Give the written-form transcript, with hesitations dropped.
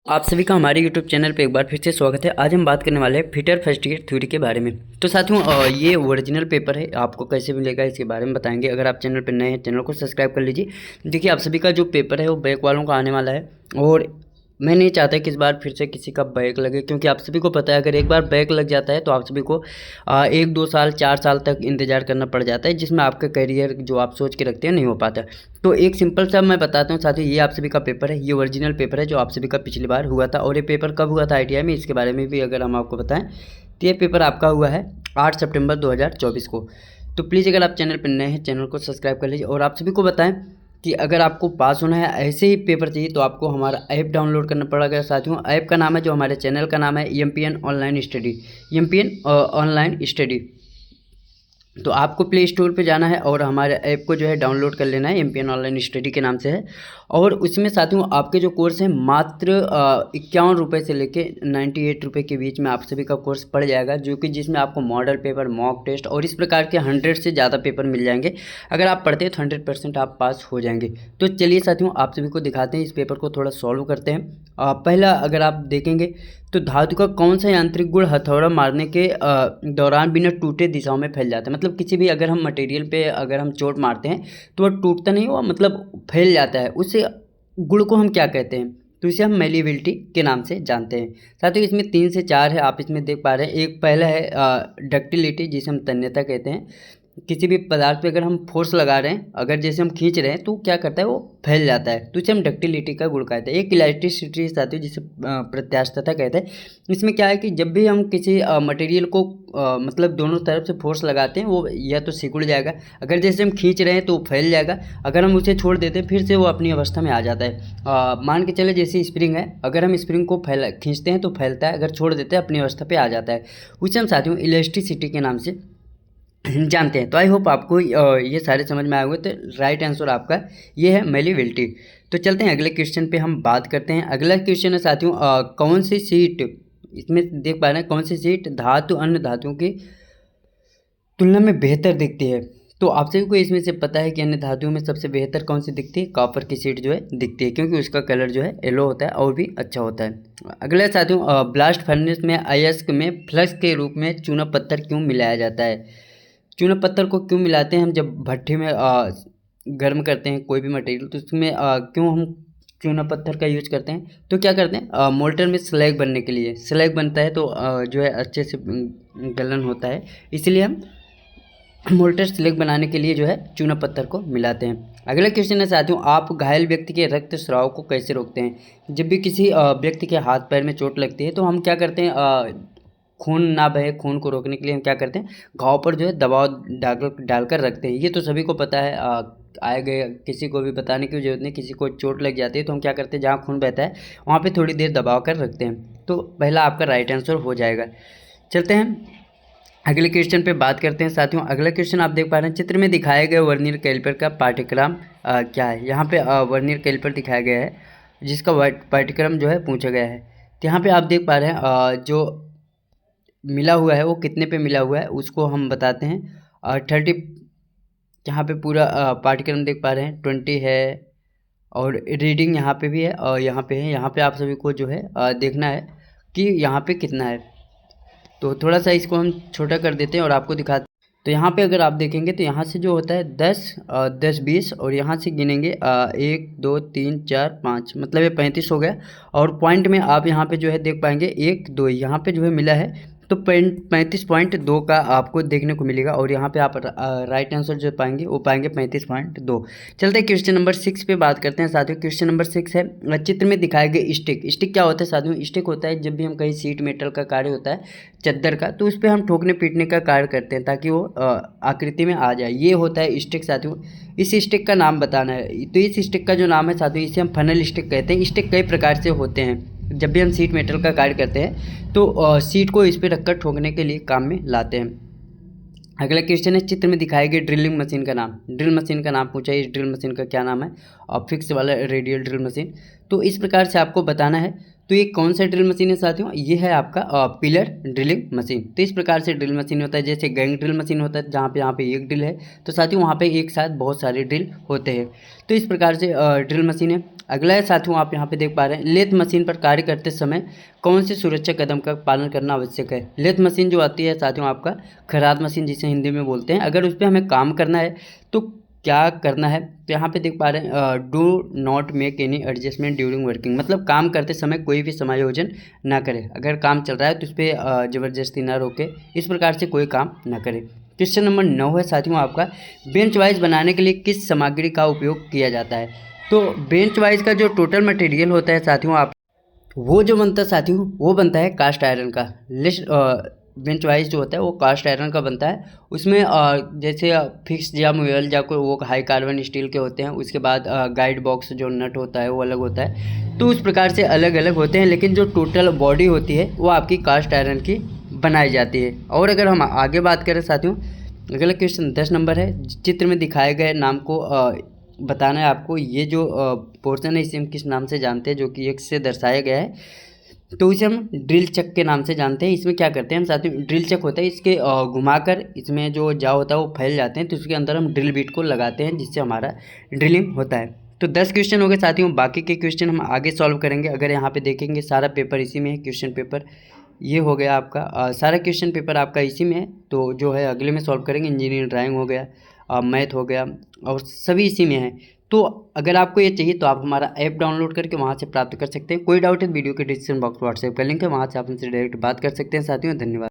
आप सभी का हमारे YouTube चैनल पे एक बार फिर से स्वागत है। आज हम बात करने वाले हैं फिटर फर्स्ट ईयर थ्योरी के बारे में। तो साथियों ये ओरिजिनल पेपर है, आपको कैसे मिलेगा इसके बारे में बताएंगे। अगर आप चैनल पर नए हैं चैनल को सब्सक्राइब कर लीजिए। देखिए आप सभी का जो पेपर है वो बैक वालों का आने वाला है और मैं नहीं चाहता कि इस बार फिर से किसी का बैक लगे, क्योंकि आप सभी को पता है अगर एक बार बैक लग जाता है तो आप सभी को 1-2 साल 4 साल तक इंतज़ार करना पड़ जाता है, जिसमें आपका करियर जो आप सोच के रखते हैं नहीं हो पाता। तो एक सिंपल सा मैं बताता हूँ साथियों, ये आप सभी का पेपर है, ये ओरिजिनल पेपर है जो आप सभी का पिछली बार हुआ था। और ये पेपर कब हुआ था ITI में, इसके बारे में भी अगर हम आपको बताएं तो ये पेपर आपका हुआ है 8 सितंबर 2024 को। तो प्लीज़ अगर आप चैनल पर नए हैं चैनल को सब्सक्राइब कर लीजिए। और आप सभी को बताएं कि अगर आपको पास होना है, ऐसे ही पेपर चाहिए, तो आपको हमारा ऐप डाउनलोड करना पड़ेगा साथियों। ऐप का नाम है, जो हमारे चैनल का नाम है, EMPN online study, EMPN online study. तो आपको प्ले स्टोर पे जाना है और हमारे ऐप को जो है डाउनलोड कर लेना है, EMPN ऑनलाइन स्टडी के नाम से है। और उसमें साथियों आपके जो कोर्स है मात्र 51 रुपये से लेके 98 रुपये के बीच में आप सभी का कोर्स पड़ जाएगा, जो कि जिसमें आपको मॉडल पेपर, मॉक टेस्ट और इस प्रकार के 100 से ज़्यादा पेपर मिल जाएंगे। अगर आप पढ़ते हैं तो 100% आप पास हो जाएंगे। तो चलिए साथियों आप सभी को दिखाते हैं, इस पेपर को थोड़ा सॉल्व करते हैं। पहला अगर आप देखेंगे तो धातु का कौन सा यांत्रिक गुण हथौड़ा मारने के दौरान बिना टूटे दिशाओं में फैल जाता है। मतलब किसी भी अगर हम मटेरियल पे अगर हम चोट मारते हैं तो वह टूटता नहीं, वो मतलब फैल जाता है। उसे गुण को हम क्या कहते हैं, तो इसे हम मेलिबिलिटी के नाम से जानते हैं। साथ ही इसमें 3 से 4 है, आप इसमें देख पा रहे हैं। एक पहला है डक्टिलिटी, जिसे हम तन्यता कहते हैं। किसी भी पदार्थ पे अगर हम फोर्स लगा रहे हैं, अगर जैसे हम खींच रहे हैं तो क्या करता है, वो फैल जाता है, तो इसे हम डक्टिलिटी का गुण कहते हैं। एक इलास्टिसिटी साथ ही जिसे प्रत्यास्थता कहते हैं। इसमें क्या है कि जब भी हम किसी मटेरियल को मतलब दोनों तरफ से फोर्स लगाते हैं, वो या तो सिकुड़ जाएगा, अगर जैसे हम खींच रहे हैं तो वो फैल जाएगा, अगर हम उसे छोड़ देते हैं फिर से वो अपनी अवस्था में आ जाता है। मान के चले जैसे स्प्रिंग है, अगर हम स्प्रिंग को खींचते हैं तो फैलता है, अगर छोड़ देते हैं अपनी अवस्था पे आ जाता है। उसे हम साथियों इलास्टिसिटी के नाम से जानते हैं। तो आई होप आपको ये सारे समझ में आए होंगे। तो राइट आंसर आपका ये है मेलिबिलिटी। तो चलते हैं अगले क्वेश्चन पे हम बात करते हैं। अगला क्वेश्चन है साथियों कौन सी सीट, इसमें देख पा रहे हैं कौन सी सीट धातु अन्य धातुओं की तुलना में बेहतर दिखती है। तो आप सभी को इसमें से पता है कि अन्य धातुओं में सबसे बेहतर कौन सी दिखती है, कॉपर की सीट जो है दिखती है, क्योंकि उसका कलर जो है येलो होता है और भी अच्छा होता है। अगला साथियों ब्लास्ट फर्नेस में अयस्क में फ्लक्स के रूप में चूना पत्थर क्यों मिलाया जाता है। चूना पत्थर को क्यों मिलाते हैं हम, जब भट्ठी में गर्म करते हैं कोई भी मटेरियल, तो उसमें क्यों हम चूना पत्थर का यूज करते हैं। तो क्या करते हैं मोल्टर में स्लैग बनने के लिए, स्लैग बनता है तो जो है अच्छे से गलन होता है, इसलिए हम मोल्टर स्लैग बनाने के लिए जो है चूना पत्थर को मिलाते हैं। अगला क्वेश्चन है साथियों आप घायल व्यक्ति के रक्त स्राव को कैसे रोकते हैं। जब भी किसी व्यक्ति के हाथ पैर में चोट लगती है तो हम क्या करते हैं, खून ना बहे, खून को रोकने के लिए हम क्या करते हैं, घाव पर जो है दबाव डालकर रखते हैं। ये तो सभी को पता है, आए गए किसी को भी बताने की जरूरत नहीं। किसी को चोट लग जाती है तो हम क्या करते हैं, जहाँ खून बहता है वहाँ पे थोड़ी देर दबाव कर रखते हैं। तो पहला आपका राइट आंसर हो जाएगा। चलते हैं अगले क्वेश्चन पे बात करते हैं साथियों। अगला क्वेश्चन आप देख पा रहे हैं, चित्र में दिखाए गए वर्नियर कैलिपर का पाठ्यक्रम क्या है। यहाँ पे वर्नियर कैलिपर दिखाया गया है जिसका पाठ्यक्रम जो है पूछा गया है। तो यहाँ पे आप देख पा रहे हैं जो मिला हुआ है वो कितने पे मिला हुआ है उसको हम बताते हैं। 30 यहाँ पे पूरा पाठ्यक्रम देख पा रहे हैं, 20 है और रीडिंग यहाँ पे भी है और यहाँ पे है। यहाँ पे आप सभी को जो है देखना है कि यहाँ पे कितना है। तो थोड़ा सा इसको हम छोटा कर देते हैं और आपको दिखाते हैं। तो यहाँ पे अगर आप देखेंगे तो यहाँ से जो होता है 10 20 और यहाँ से गिनेंगे 1 2 3 4 5, मतलब ये 35 हो गया। और पॉइंट में आप यहाँ पे जो है देख पाएंगे 1 2 यहाँ पे जो है मिला है, तो 35.2 का आपको देखने को मिलेगा। और यहाँ पे आप राइट आंसर जो पाएंगे वो पाएंगे 35.2। चलते हैं क्वेश्चन नंबर 6 पे बात करते हैं साथियों। क्वेश्चन नंबर 6 है चित्र में दिखाए गए स्टिक। स्टिक क्या होता है साथियों, स्टिक होता है जब भी हम कहीं सीट मेटल का कार्य होता है चद्दर का, तो उस पर हम ठोकने पीटने का कार्य करते हैं ताकि वो आकृति में आ जाए, ये होता है स्टिक साथियों। इस स्टिक का नाम बताना है। तो इस स्टिक का जो नाम है साथियों इसे हम फनल स्टिक कहते हैं। स्टिक कई प्रकार से होते हैं, जब भी हम सीट मेटल का कार्य करते हैं तो सीट को इस पर रखकर ठोकने के लिए काम में लाते हैं। अगला क्वेश्चन है चित्र में दिखाए गए ड्रिलिंग मशीन का नाम। ड्रिल मशीन का नाम पूछा है, इस ड्रिल मशीन का क्या नाम है, और फिक्स वाला रेडियल ड्रिल मशीन। तो इस प्रकार से आपको बताना है। तो ये कौन सा ड्रिल मशीन है साथियों, ये है आपका पिलर ड्रिलिंग मशीन। तो इस प्रकार से ड्रिल मशीन होता है, जैसे गैंग ड्रिल मशीन होता है जहाँ पे यहाँ पे एक ड्रिल है, तो साथियों वहाँ पे एक साथ बहुत सारे ड्रिल होते हैं। तो इस प्रकार से ड्रिल मशीन है। अगला है साथियों, आप यहाँ पे देख पा रहे हैं, लेथ मशीन पर कार्य करते समय कौन से सुरक्षा कदम का पालन करना आवश्यक है। लेथ मशीन जो आती है साथियों आपका खराद मशीन जिसे हिंदी में बोलते हैं, अगर उस पर हमें काम करना है तो क्या करना है। तो यहाँ पे देख पा रहे हैं, do not make any adjustment during working, मतलब काम करते समय कोई भी समायोजन ना करें। अगर काम चल रहा है तो उस पर ज़बरदस्ती ना रोके, इस प्रकार से कोई काम ना करें। क्वेश्चन नंबर 9 है साथियों आपका, बेंच वाइज बनाने के लिए किस सामग्री का उपयोग किया जाता है। तो बेंच वाइज का जो टोटल मटेरियल होता है साथियों आप वो जो बनता है साथियों वो बनता है कास्ट आयरन का। लिस्ट बेंच वाइज जो होता है वो कास्ट आयरन का बनता है। उसमें जैसे फिक्स या मुयल या कोई वो हाई कार्बन स्टील के होते हैं। उसके बाद गाइड बॉक्स जो नट होता है वो अलग होता है। तो उस प्रकार से अलग अलग होते हैं, लेकिन जो टोटल बॉडी होती है वो आपकी कास्ट आयरन की बनाई जाती है। और अगर हम आगे बात करें साथियों, अगला क्वेश्चन 10 नंबर है, चित्र में दिखाए गए नाम को बताना है आपको। ये जो पोर्शन है इसे हम किस नाम से जानते हैं, जो कि एक से दर्शाया गया है, तो इसे हम ड्रिल चक के नाम से जानते हैं। इसमें क्या करते हैं हम साथियों, ड्रिल चक होता है, इसके घुमाकर इसमें जो जाव होता है वो फैल जाते हैं, तो उसके अंदर हम ड्रिल बीट को लगाते हैं जिससे हमारा ड्रिलिंग होता है। तो 10 क्वेश्चन हो गए साथियों, बाकी के क्वेश्चन हम आगे सॉल्व करेंगे। अगर यहाँ पे देखेंगे सारा पेपर इसी में है, क्वेश्चन पेपर ये हो गया आपका, सारा क्वेश्चन पेपर आपका इसी में है। तो जो है अगले में सॉल्व करेंगे, इंजीनियरिंग ड्राइंग हो गया, मैथ हो गया, और सभी इसी में है। तो अगर आपको ये चाहिए तो आप हमारा ऐप डाउनलोड करके वहाँ से प्राप्त कर सकते हैं। कोई डाउट है वीडियो के डिस्क्रिप्शन बॉक्स व्हाट्सएप का लिंक है, वहाँ से आप हमसे डायरेक्ट बात कर सकते हैं साथियों। धन्यवाद।